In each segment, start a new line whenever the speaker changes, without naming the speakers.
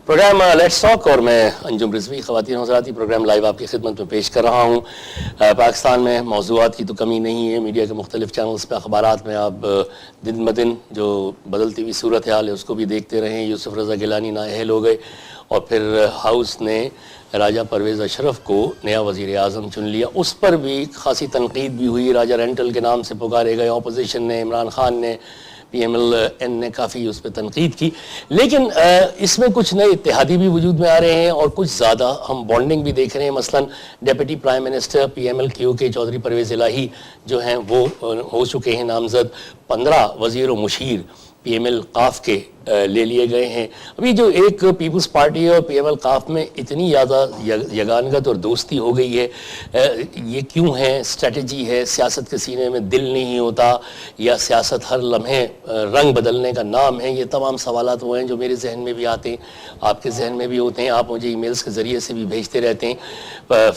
Programme let's talk اور میں انجم رضوی خواتین حضراتی پروگرام لائیو آپ کی خدمت میں پیش کر رہا ہوں. پاکستان میں موضوعات کی تو کمی نہیں ہے. میڈیا کے مختلف چینلز پہ اخبارات میں آپ دن بدن جو بدلتی ہوئی صورتحال ہے اس کو بھی دیکھتے رہیں. یوسف رضا گیلانی نااہل ہو گئے اور پھر ہاؤس نے راجہ پرویز اشرف کو نیا وزیر اعظم چن لیا. اس پر بھی خاصی تنقید بھی ہوئی. راجہ رینٹل کے نام سے پکارے گئے. اپوزیشن نے، عمران خان نے، پی ایم ایل این نے کافی اس پہ تنقید کی. لیکن اس میں کچھ نئے اتحادی بھی وجود میں آ رہے ہیں اور کچھ زیادہ ہم بانڈنگ بھی دیکھ رہے ہیں. مثلا deputy prime minister P M L Q کے چودھری پرویز الہی جو ہیں وہ ہو چکے ہیں نامزد. 15 وزیر و مشیر پی ایم ایل قاف کے لے لیے گئے ہیں. ابھی جو ایک پیپلز پارٹی ہے اور پی ایم ایل قاف میں اتنی زیادہ یگانگت اور دوستی ہو گئی ہے، یہ کیوں ہے؟ اسٹریٹجی ہے؟ سیاست کے سینے میں دل نہیں ہوتا، یا سیاست ہر لمحے رنگ بدلنے کا نام ہے؟ یہ تمام سوالات وہ ہیں جو میرے ذہن میں بھی آتے ہیں، آپ کے ذہن میں بھی ہوتے ہیں. آپ مجھے ای میلز کے ذریعے سے بھی بھیجتے رہتے ہیں.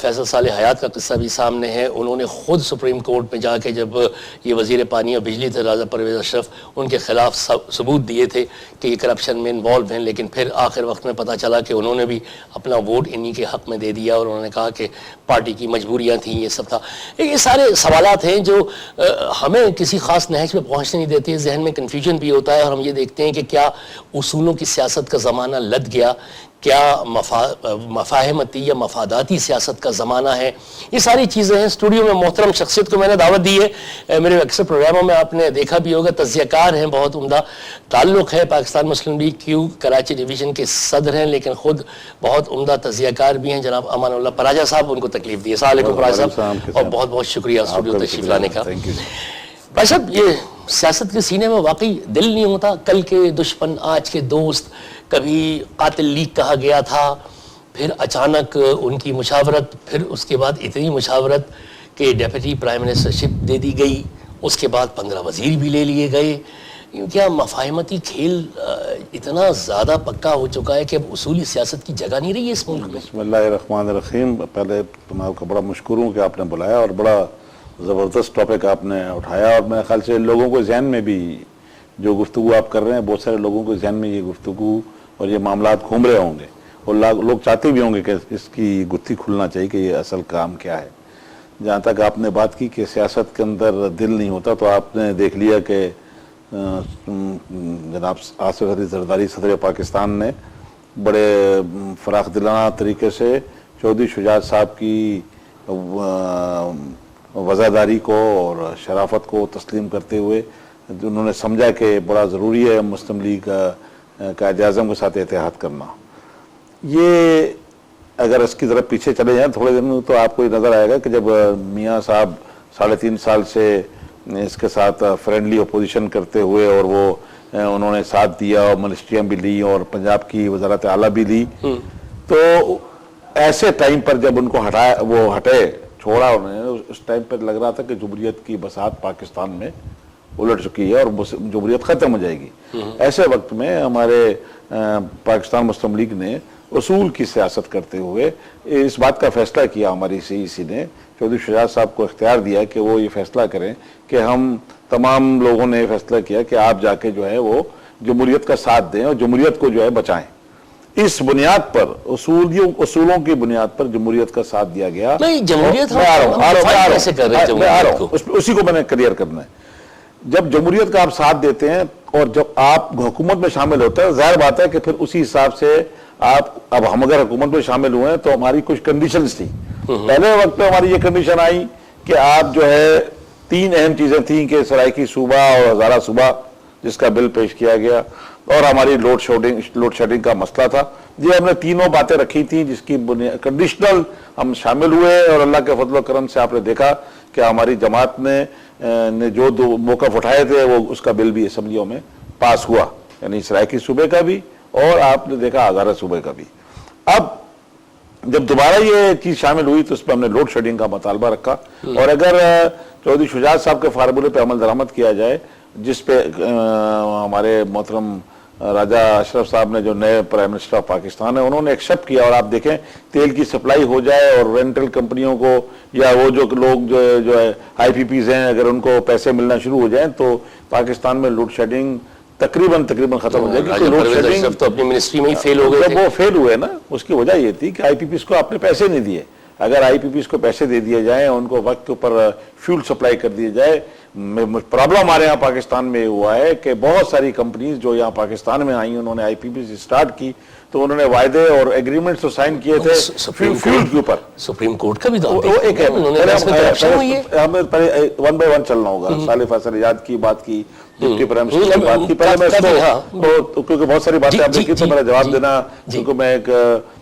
فیصل صالح حیات کا قصہ بھی سامنے ہے. انہوں نے خود سپریم کورٹ میں جا کے جب یہ وزیر پانی اور بجلی تھے راجہ پرویز اشرف، ان کے خلاف ثبوت دیے تھے کہ یہ کرپشن میں انوالو ہیں، لیکن پھر آخر وقت میں پتہ چلا کہ انہوں نے بھی اپنا ووٹ انہی کے حق میں دے دیا اور انہوں نے کہا کہ پارٹی کی مجبوریاں تھیں. یہ سب تھا. یہ سارے سوالات ہیں جو ہمیں کسی خاص نہج پہ پہنچنے نہیں دیتے. ذہن میں کنفیوژن بھی ہوتا ہے اور ہم یہ دیکھتے ہیں کہ کیا اصولوں کی سیاست کا زمانہ لد گیا، کیا مفاہمتی یا مفاداتی سیاست کا زمانہ ہے. یہ ساری چیزیں ہیں. اسٹوڈیو میں محترم شخصیت کو میں نے دعوت دی ہے. میرے اکثر پروگراموں میں آپ نے دیکھا بھی ہوگا، تجزیہ کار ہیں، بہت عمدہ تعلق ہے. پاکستان مسلم لیگ کیو کراچی ڈویژن کے صدر ہیں، لیکن خود بہت عمدہ تجزیہ کار بھی ہیں. جناب امان اللہ پراجہ صاحب، ان کو تکلیف دی. السلام علیکم پراجہ صاحب، اور بہت بہت شکریہ اسٹوڈیو تشریف لانے کا. پراجہ صاحب، یہ سیاست کے سینے میں واقعی دل نہیں ہوتا؟ کل کے دشمن آج کے دوست. کبھی قاتل لیگ کہا گیا تھا، پھر اچانک ان کی مشاورت، پھر اس کے بعد اتنی مشاورت کہ ڈیپٹی پرائم منسٹرشپ دے دی گئی. اس کے بعد 15 وزیر بھی لے لیے گئے. کیا مفاہمتی کھیل اتنا زیادہ پکا ہو چکا ہے کہ اب اصولی سیاست کی جگہ نہیں رہی ہے اس ملک میں؟
بسم اللہ الرحمن الرحیم. پہلے میں آپ کا بڑا مشکور ہوں کہ آپ نے بلایا اور بڑا زبردست ٹاپک آپ نے اٹھایا. اور میرے خیال سے لوگوں کو ذہن میں بھی جو گفتگو آپ کر رہے ہیں، بہت سارے لوگوں کو ذہن میں یہ گفتگو اور یہ معاملات گھوم رہے ہوں گے اور لوگ چاہتے بھی ہوں گے کہ اس کی گتھی کھلنا چاہیے کہ یہ اصل کام کیا ہے. جہاں تک آپ نے بات کی کہ سیاست کے اندر دل نہیں ہوتا، تو آپ نے دیکھ لیا کہ جناب آصف علی زرداری صدر پاکستان نے بڑے فراخ دلانہ طریقے سے چودھری شجاعت صاحب کی وزاداری کو اور شرافت کو تسلیم کرتے ہوئے انہوں نے سمجھا کہ بڑا ضروری ہے مسلم لیگ قائد اعظم کے ساتھ اتحاد کرنا. یہ اگر اس کی طرف پیچھے چلے جائیں تھوڑے دن، تو آپ کو یہ نظر آئے گا کہ جب میاں صاحب 3.5 سال سے اس کے ساتھ فرینڈلی اپوزیشن کرتے ہوئے اور وہ انہوں نے ساتھ دیا اور منسٹریاں بھی لی اور پنجاب کی وزارت اعلیٰ بھی لی، تو ایسے ٹائم پر جب ان کو ہٹے چھوڑا انہوں نے، اس ٹائم پر لگ رہا تھا کہ جمہوریت کی بساط پاکستان میں الٹ چکی ہے اور جمہوریت ختم ہو جائے گی. ایسے وقت میں ہمارے پاکستان مسلم لیگ نے اصول کی سیاست کرتے ہوئے اس بات کا فیصلہ کیا، ہماری سی سی نے چودھری شجاعت صاحب کو اختیار دیا کہ وہ یہ فیصلہ کریں کہ ہم تمام لوگوں نے فیصلہ کیا کہ آپ جا کے جو ہے وہ جمہوریت کا ساتھ دیں اور جمہوریت کو جو ہے بچائیں. اس بنیاد پر اصولوں کی بنیاد پر جمہوریت کا ساتھ دیا گیا. اسی کو میں نے کلیئر کرنا ہے. جب جمہوریت کا آپ ساتھ دیتے ہیں اور جب آپ حکومت میں شامل ہوتے ہیں، ظاہر بات ہے کہ پھر اسی حساب سے اب ہم اگر حکومت میں شامل ہوئے ہیں تو ہماری کچھ کنڈیشنز تھیں. پہلے وقت پہ ہماری یہ کنڈیشن آئی کہ آپ جو ہے 3 اہم چیزیں تھیں کہ سرائیکی صوبہ اور ہزارہ صوبہ جس کا بل پیش کیا گیا، اور ہماری لوڈ شیڈنگ کا مسئلہ تھا. یہ ہم نے تینوں باتیں رکھی تھیں جس کی کنڈیشنل ہم شامل ہوئے، اور اللہ کے فضل و کرم سے آپ نے دیکھا کہ ہماری جماعت نے جو 2 موقف اٹھائے تھے وہ اس کا بل بھی اسمبلیوں میں پاس ہوا، یعنی سرائیکی صوبے کا بھی اور آپ نے دیکھا ہزارہ صوبے کا بھی. اب جب دوبارہ یہ چیز شامل ہوئی تو اس پہ ہم نے لوڈ شیڈنگ کا مطالبہ رکھا. اور اگر چودھری شجاعت صاحب کے فارمولے پہ عمل درآمد کیا جائے، جس پہ ہمارے محترم راجہ اشرف صاحب نے جو نئے پرائم منسٹر آف پاکستان ہے انہوں نے ایکسیپٹ کیا، اور آپ دیکھیں تیل کی سپلائی ہو جائے اور رینٹل کمپنیوں کو یا وہ جو لوگ جو ہے آئی پی پیز ہیں اگر ان کو پیسے ملنا شروع ہو جائیں تو پاکستان میں لوڈ شیڈنگ تقریباً ختم ہو جائے گی.
پرویز اشرف تو اپنی منسٹری میں ہی فیل ہو گئے
جب وہ فیل ہوئے نا, اس کی وجہ یہ تھی کہ آئی پی پیز کو آپ نے پیسے نہیں دیے. اگر آئی پی پیز کو پیسے دے دیے جائیں, ان کو وقت کے اوپر فیول سپلائی کر دیے جائے. پرابلم ہمارے یہاں پاکستان میں ہوا ہے کہ بہت ساری کمپنیز جو یہاں پاکستان میں آئیں, انہوں نے آئی پی پیز اسٹارٹ کی تو انہوں نے وعدے اور ایگریمنٹس تو سائن کیے تھے فیول کے اوپر.
سپریم کورٹ کا بھی تو
ایک ہے, ہمیں ون بائی ون چلنا ہوگا. صالح فیصل ایجاد کی بات کی, ڈپٹی پرائم منسٹر کی بات کی, پہلے میں اس کو کیونکہ بہت ساری باتیں آپ نے کی تو میرا جواب دینا, کیونکہ میں ایک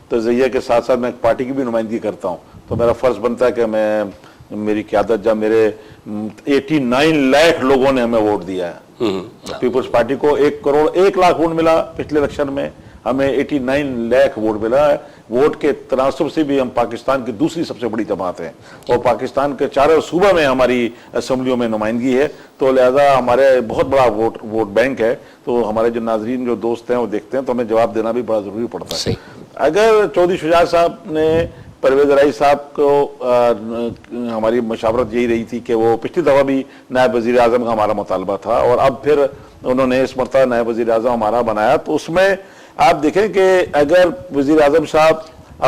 تجزیہ کے ساتھ ساتھ میں ایک پارٹی کی بھی نمائندگی کرتا ہوں, تو میرا فرض بنتا ہے کہ میں میری قیادت, جب میرے 89 لاکھ لوگوں نے ہمیں ووٹ دیا ہے, پیپلز پارٹی کو 1 کروڑ 1 لاکھ ووٹ ملا پچھلے الیکشن میں, ہمیں 89 لاکھ ووٹ ملا ہے. ووٹ کے تناسب سے بھی ہم پاکستان کی دوسری سب سے بڑی جماعت ہیں, اور پاکستان کے چاروں صوبہ میں ہماری اسمبلیوں میں نمائندگی ہے, تو لہذا ہمارے بہت بڑا ووٹ بینک ہے. تو ہمارے جو ناظرین جو دوست ہیں وہ دیکھتے ہیں, تو ہمیں جواب دینا بھی بڑا ضروری پڑتا ہے. اگر چودھری شجاعت صاحب نے پرویز الہی صاحب کو, ہماری مشاورت یہی رہی تھی کہ وہ پچھلی دفعہ بھی نائب وزیر اعظم کا ہمارا مطالبہ تھا, اور اب پھر انہوں نے اس مرتبہ نائب وزیر اعظم ہمارا بنایا, تو اس میں آپ دیکھیں کہ اگر وزیر اعظم صاحب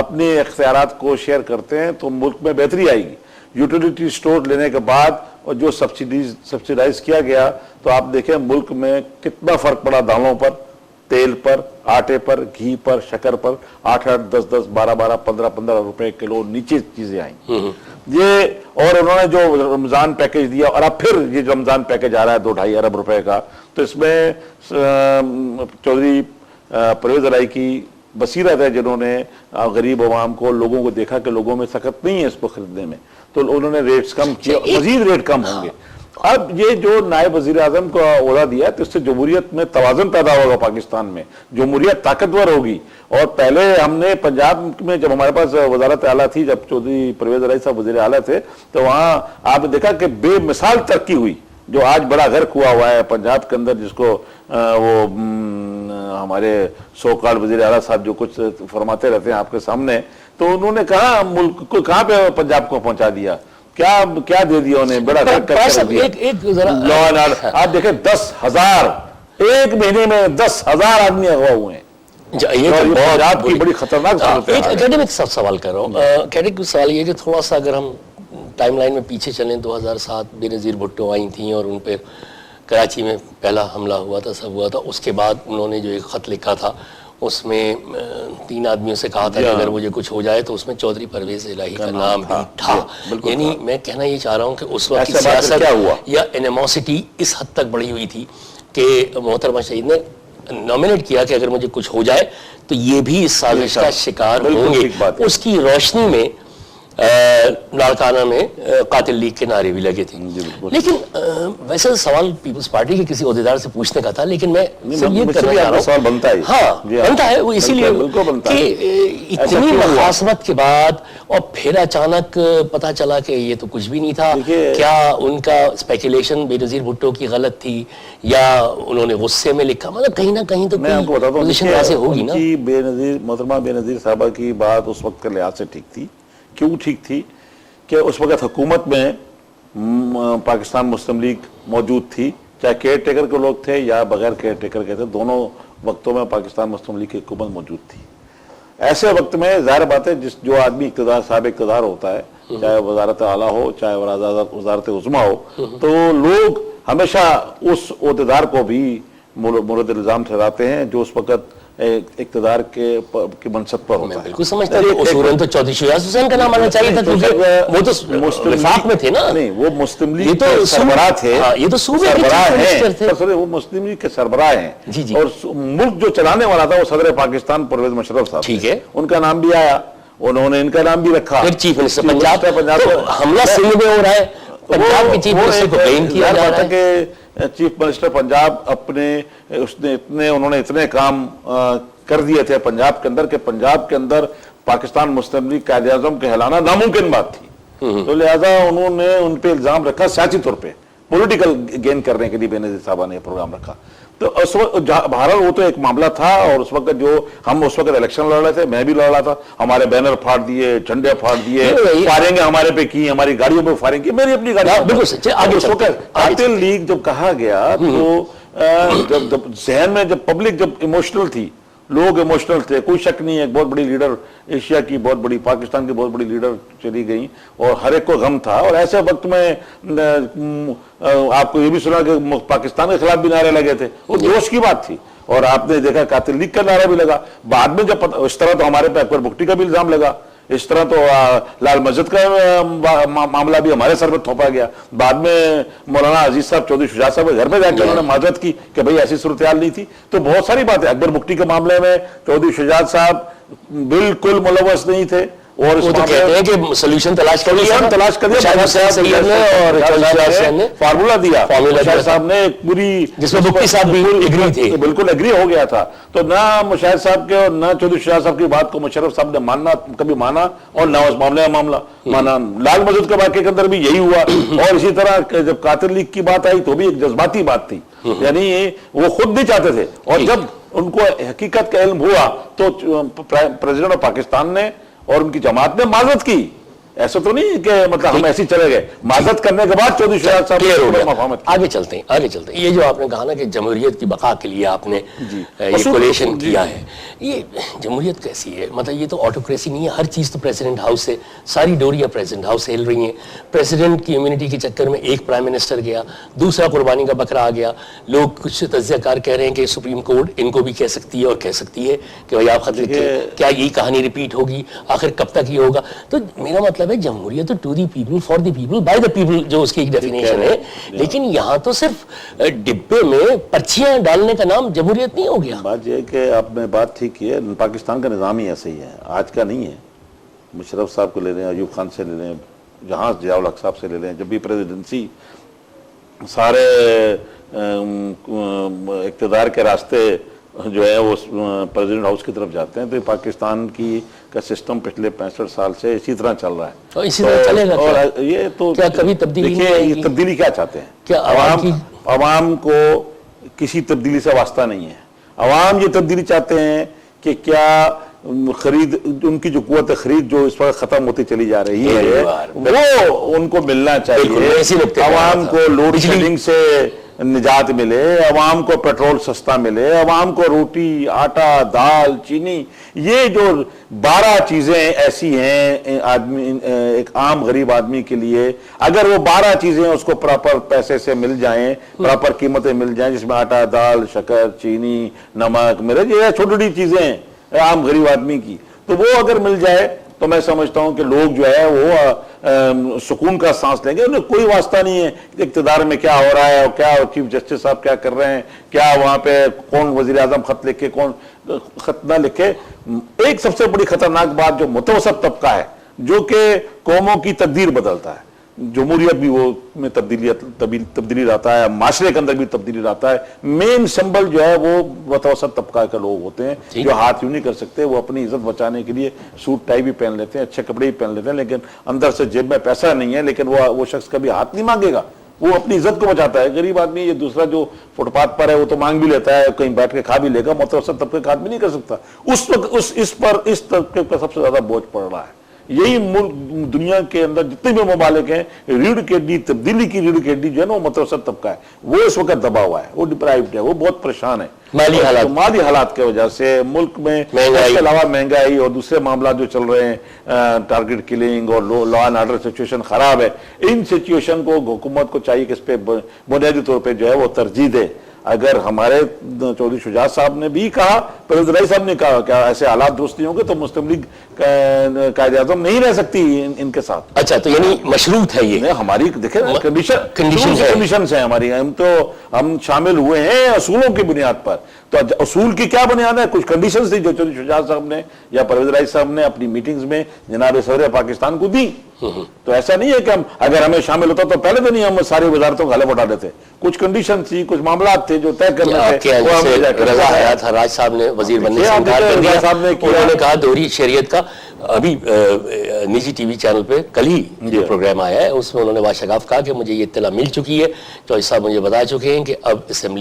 اپنے اختیارات کو شیئر کرتے ہیں تو ملک میں بہتری آئے گی. یوٹیلیٹی سٹور لینے کے بعد اور جو سبسیڈائز کیا گیا, تو آپ دیکھیں ملک میں کتنا فرق پڑا دالوں پر, تیل پر, آٹے پر, گھی پر, شکر پر, 8-8, 10-10, 12-12, 15-15 روپے کلو نیچے چیزیں آئیں. یہ اور انہوں نے جو رمضان پیکج دیا, اور اب پھر یہ رمضان پیکج آ رہا ہے 2-2.5 ارب روپے کا, تو اس میں چودھری پرویز الہی کی بصیرت ہے, جنہوں نے غریب عوام کو, لوگوں کو دیکھا کہ لوگوں میں سخت نہیں ہے اس کو خریدنے میں, تو انہوں نے ریٹس کم کیا, مزید ریٹ کم ہوں گے. اب یہ جو نائب وزیر اعظم کو عہدہ دیا تو اس سے جمہوریت میں توازن پیدا ہوگا, پاکستان میں جمہوریت طاقتور ہوگی. اور پہلے ہم نے پنجاب میں جب ہمارے پاس وزارت اعلیٰ تھی, جب چودھری پرویز الہی صاحب وزیر اعلیٰ تھے, تو وہاں آپ نے دیکھا کہ بے مثال ترقی ہوئی, جو آج بڑا غرق ہوا ہے پنجاب کے اندر, جس کو وہ ہمارے سو کال وزیر اعلیٰ صاحب جو کچھ فرماتے رہتے ہیں آپ کے سامنے, تو انہوں نے کہا ملک کو کہاں پہ پنجاب کو پہنچا دیا, کیا دے دیا انہیں, بڑا آپ دیکھیں 10,000 ایک مہینے میں 10,000 آدمی اغوا ہوئے ہیں.
یہ
پنجاب کی بڑی خطرناک صورت ہے.
ایک اکیڈمک سوال کر رہا ہوں, اکیڈمک سوال یہ کہ تھوڑا سا اگر ہم ٹائم لائن میں پیچھے چلیں, 2007 بے نظیر بھٹو آئی تھیں اور ان پہ کراچی میں پہلا حملہ ہوا تھا, سب ہوا تھا. اس کے بعد انہوں نے جو ایک خط لکھا تھا, اس میں 3 آدمیوں سے کہا تھا کہ اگر مجھے کچھ ہو جائے تو اس میں چودھری پرویز الہی کا نام بھی تھا. یعنی میں کہنا یہ چاہ رہا ہوں کہ اس وقت کی سیاست یا انیموسٹی اس حد تک بڑھی ہوئی تھی کہ محترمہ شہید نے نامنیٹ کیا کہ اگر مجھے کچھ ہو جائے تو یہ بھی اس سازش کا شکار ہوں گے. اس کی روشنی میں لاڑکانہ میں قاتل لیگ کے نعرے بھی لگے تھے. لیکن ویسے سوال پیپلز پارٹی کے کسی عہدیدار سے پوچھنے کا تھا, لیکن میں یہ کرنا چاہ رہا ہوں,
سوال بنتا ہے,
ہاں بنتا ہے, وہ اسی لیے کہ اتنی مخاصمت کے بعد اور پھر اچانک پتا چلا کہ یہ تو کچھ بھی نہیں تھا. کیا ان کا اسپیکولیشن بے نظیر بھٹو کی غلط تھی, یا انہوں نے غصے میں لکھا, مطلب کہیں نہ کہیں تو پوزیشن ویسے ہوگی نا.
محترمہ بے نظیر صاحبہ کی بات اس وقت کے لحاظ سے ٹھیک تھی. کیوں ٹھیک تھی کہ اس وقت حکومت میں پاکستان مسلم لیگ موجود تھی, چاہے کیئر ٹیکر کے لوگ تھے یا بغیر کیئر ٹیکر کے تھے, دونوں وقتوں میں پاکستان مسلم لیگ کی حکومت موجود تھی. ایسے وقت میں ظاہر بات ہے جو آدمی صاحب اقتدار ہوتا ہے, چاہے وزارت اعلیٰ ہو چاہے وزارت عظمیٰ ہو, تو لوگ ہمیشہ اس عہدیدار کو بھی مورد الزام ٹھہراتے ہیں جو اس وقت اقتدار کے منصب پر ہوتا ہے.
بالکل سمجھتا ہے اصولاً تو چودھری شجاعت حسین کا نام آنا چاہیے تھا, کیونکہ وہ تو وفاق میں تھے نا.
نہیں, وہ مسلم لیگ کے سربراہ تھے,
یہ تو صوبے کے چیف
تھے, وہ مسلم لیگ کے سربراہ ہیں, اور ملک جو چلانے والا تھا وہ صدر پاکستان پرویز مشرف صاحب, ٹھیک ہے, ان کا نام بھی آیا, انہوں نے ان کا نام بھی رکھا.
چیف منسٹر پنجاب حملہ سندھ میں ہو رہا ہے, پنجاب کے چیف منسٹر کو بلیم کیا جا رہا ہے
کہ چیف منسٹر پنجاب انہوں نے اتنے کام کر دیے تھے پنجاب کے اندر کہ پنجاب کے اندر پاکستان مسلم لیگ قائد اعظم کہلانا ناممکن بات تھی. تو لہذا انہوں نے ان پہ الزام رکھا, سیاسی طور پہ پولیٹیکل گین کرنے کے لیے بے نظیر صاحبہ نے یہ پروگرام رکھا. تو اس وقت بہرحال وہ تو ایک معاملہ تھا, اور اس وقت جو ہم اس وقت الیکشن لڑ رہے تھے, میں بھی لڑ رہا تھا, ہمارے بینر پھاڑ دیے, جھنڈے پھاڑ دیے, فائرنگ ہمارے پہ کی, ہماری گاڑیوں پہ فائرنگ کی, میری اپنی گاڑی.
بالکل
قاتل لیگ جب کہا گیا تو جب ذہن میں جب پبلک جب ایموشنل تھی، لوگ ایموشنل تھے، کوئی شک نہیں ہے ایک بہت بڑی لیڈر ایشیا کی، بہت بڑی پاکستان کی بہت بڑی لیڈر چلی گئی اور ہر ایک کو غم تھا، اور ایسے وقت میں آپ کو یہ بھی سنا کہ پاکستان کے خلاف بھی نعرے لگے تھے، وہ جوش کی بات تھی، اور آپ نے دیکھا قاتل لیگ کا نعرہ بھی لگا، بعد میں جب اس طرح تو ہمارے پہ اکبر بگٹی کا بھی الزام لگا، اس طرح تو لال مسجد کا معاملہ بھی ہمارے سر پہ تھوپا گیا، بعد میں مولانا عزیز صاحب چودھری شجاعت صاحب کے گھر پہ جا کے انہوں نے معذرت کی کہ بھئی ایسی صورتحال نہیں تھی، تو بہت ساری باتیں اکبر بگٹی کے معاملے میں چودھری شجاعت صاحب بالکل ملوث نہیں تھے، اور
وہ تو کہتے ہیں کہ سولوشن تلاش کر لیا
نے فارمولا دیا، مشاہد صاحب نے پوری،
جس میں بگٹی صاحب بھی ایگری تھے،
بالکل ایگری ہو گیا تھا، تو نہ مشاہد صاحب کے اور نہ چودھری شجاعت صاحب کی بات کو مشرف صاحب نے کبھی مانا، اور نہ اس معاملہ مانا۔ لال مسجد کے واقعے کے اندر بھی یہی ہوا، اور اسی طرح جب قاتل لیگ کی بات آئی تو بھی ایک جذباتی بات تھی، یعنی وہ خود نہیں چاہتے تھے، اور جب ان کو حقیقت کا علم ہوا تو پریزیڈنٹ آف پاکستان نے اور ان کی جماعت نے معذرت کی، ایسا تو نہیں کہ مطلب ہم ایسے ہی چلے گئے، معذرت کرنے کے بعد چودھری شجاعت صاحب
آگے چلتے ہیں۔ یہ جو آپ نے کہا نا کہ جمہوریت کی بقا کے لیے آپ نے یہ کولیشن کیا ہے، یہ جمہوریت کیسی ہے؟ مطلب یہ تو آٹوکریسی نہیں ہے، ہر چیز تو پریزیڈنٹ ہاؤس سے، ساری ڈوریاں پریزیڈنٹ ہاؤس سے ہل رہی ہیں، پریزیڈنٹ کی امیونٹی کے چکر میں ایک پرائم منسٹر گیا، دوسرا قربانی کا بکرا آ گیا، لوگ کچھ تجزیہ کار کہہ رہے ہیں کہ سپریم کورٹ ان کو بھی کہہ سکتی ہے اور کہہ سکتی ہے کہ بھائی آپ خط لکھیں، کیا یہی کہانی ریپیٹ ہوگی؟ آخر کب تک یہ ہوگا؟ تو میرا مطلب ہے جمہوریت تو to the people for the people by the people, جو اس کی ایک ڈیفینیشن ہے، لیکن یہاں تو صرف ڈبے میں پرچیاں ڈالنے کا نام جمہوریت نہیں ہو گیا۔
بات یہ ہے کہ آپ نے بات ٹھیک کی ہے، پاکستان کا نظام ہی ایسا ہی ہے، آج کا نہیں ہے، مشرف صاحب کو لے لیں، ایوب خان سے لے لیں، جہاں ضیاء الحق صاحب سے لے لیں، جب بھی پریزیڈنسی سارے اقتدار کے راستے جو ہے وہ پریزیڈنٹ ہاؤس کی طرف جاتے ہیں، تو پاکستان کی کا سسٹم پچھلے 65 سال سے اسی طرح چل رہا ہے،
اور اسی طرح چلے گا۔
اور یہ تو
کیا کبھی تبدیلی نہیں آئے گی؟
تبدیلی کیا چاہتے ہیں؟
کیا
عوام کو کسی تبدیلی سے واسطہ نہیں ہے، عوام یہ تبدیلی چاہتے ہیں کہ کیا خرید، ان کی جو قوت خرید جو اس وقت ختم ہوتی چلی جا رہی ہے وہ ان کو ملنا چاہیے، عوام کو لوڈ شیڈنگ سے نجات ملے، عوام کو پیٹرول سستا ملے، عوام کو روٹی، آٹا، دال، چینی، یہ جو 12 چیزیں ایسی ہیں آدمی، ایک عام غریب آدمی کے لیے، اگر وہ 12 چیزیں اس کو پراپر پیسے سے مل جائیں، پراپر قیمتیں مل جائیں، جس میں آٹا، دال، شکر، چینی، نمک، مرچ، یہ چھوٹی چھوٹی چیزیں ہیں عام غریب آدمی کی، تو وہ اگر مل جائے تو میں سمجھتا ہوں کہ لوگ جو ہے وہ سکون کا سانس لیں گے، انہیں کوئی واسطہ نہیں ہے کہ اقتدار میں کیا ہو رہا ہے، اور کیا چیف جسٹس صاحب کیا کر رہے ہیں، کیا وہاں پہ کون وزیر اعظم خط لکھے کون خط نہ لکھے۔ ایک سب سے بڑی خطرناک بات جو متوسط طبقہ ہے، جو کہ قوموں کی تقدیر بدلتا ہے، جمہوریت بھی وہ میں تبدیلی لاتا ہے، معاشرے کے اندر بھی تبدیلی لاتا ہے، مین سمبل جو ہے وہ متوسط طبقہ کے لوگ ہوتے ہیں، جو ہاتھ یوں نہیں کر سکتے، وہ اپنی عزت بچانے کے لیے سوٹ ٹائی بھی پہن لیتے ہیں، اچھے کپڑے بھی پہن لیتے ہیں، لیکن اندر سے جیب میں پیسہ نہیں ہے، لیکن وہ شخص کبھی ہاتھ نہیں مانگے گا، وہ اپنی عزت کو بچاتا ہے۔ غریب آدمی یہ دوسرا جو فٹ پاتھ پر ہے وہ تو مانگ بھی لیتا ہے، کہیں بیٹھ کے کھا بھی لے گا، متوسط طبقے کا آدمی نہیں کر سکتا، اس وقت اس پر اس طبقے کا سب سے زیادہ بوجھ پڑ رہا ہے۔ یہی ملک دنیا کے اندر جتنے بھی ممالک ہیں، ریڑھ کی ہڈی، تبدیلی کی ریڑھ کی ہڈی جو ہے نا وہ متوسط طبقہ ہے، وہ اس وقت دبا ہوا ہے، وہ ڈپرائیوڈ ہے، وہ بہت پریشان ہے مالی حالات کی وجہ سے، ملک میں اس کے علاوہ مہنگائی اور دوسرے معاملات جو چل رہے ہیں، ٹارگٹ کلنگ اور لا اینڈ آرڈر سچویشن خراب ہے، ان سچویشن کو حکومت کو چاہیے کہ اس پہ بنیادی طور پہ جو ہے وہ ترجیح دے۔ اگر ہمارے چودھری شجاعت صاحب نے بھی کہا، پرویز الہی صاحب نے کہا کہ ایسے حالات درست نہیں ہوں گے تو مسلم لیگ قائد اعظم نہیں رہ سکتی ان کے ساتھ۔
اچھا، تو یعنی مشروط ہے یہ
ہماری، دیکھیں کنڈیشنز ہیں ہماری، ہم شامل ہوئے ہیں اصولوں کی بنیاد پر، تو اصول کی کیا بنیاد ہے؟ کچھ کنڈیشنز تھی جو چودھری شجاعت صاحب نے یا پرویز الہی صاحب نے اپنی میٹنگز میں جناب صدر پاکستان کو دی، تو ایسا نہیں ہے کہ اگر ہمیں شامل ہوتا تو پہلے دن ہی ہم ساری وزارتوں کا حلف اٹھا دیتے، کچھ کنڈیشن تھی، کچھ معاملات تھے جو طے کرنے تھے۔
رضا حیات حراج صاحب نے وزیر بننے سے انکار کر دیا، انہوں نے کہا دوہری شریعت کا، ابھی نجی ٹی وی چینل پہ کل ہی جو پروگرام آیا ہے اس میں انہوں نے واشگاف کہا کہ مجھے یہ اطلاع مل چکی ہے، چودھری صاحب مجھے بتا چکے ہیں کہ اب اسمبلی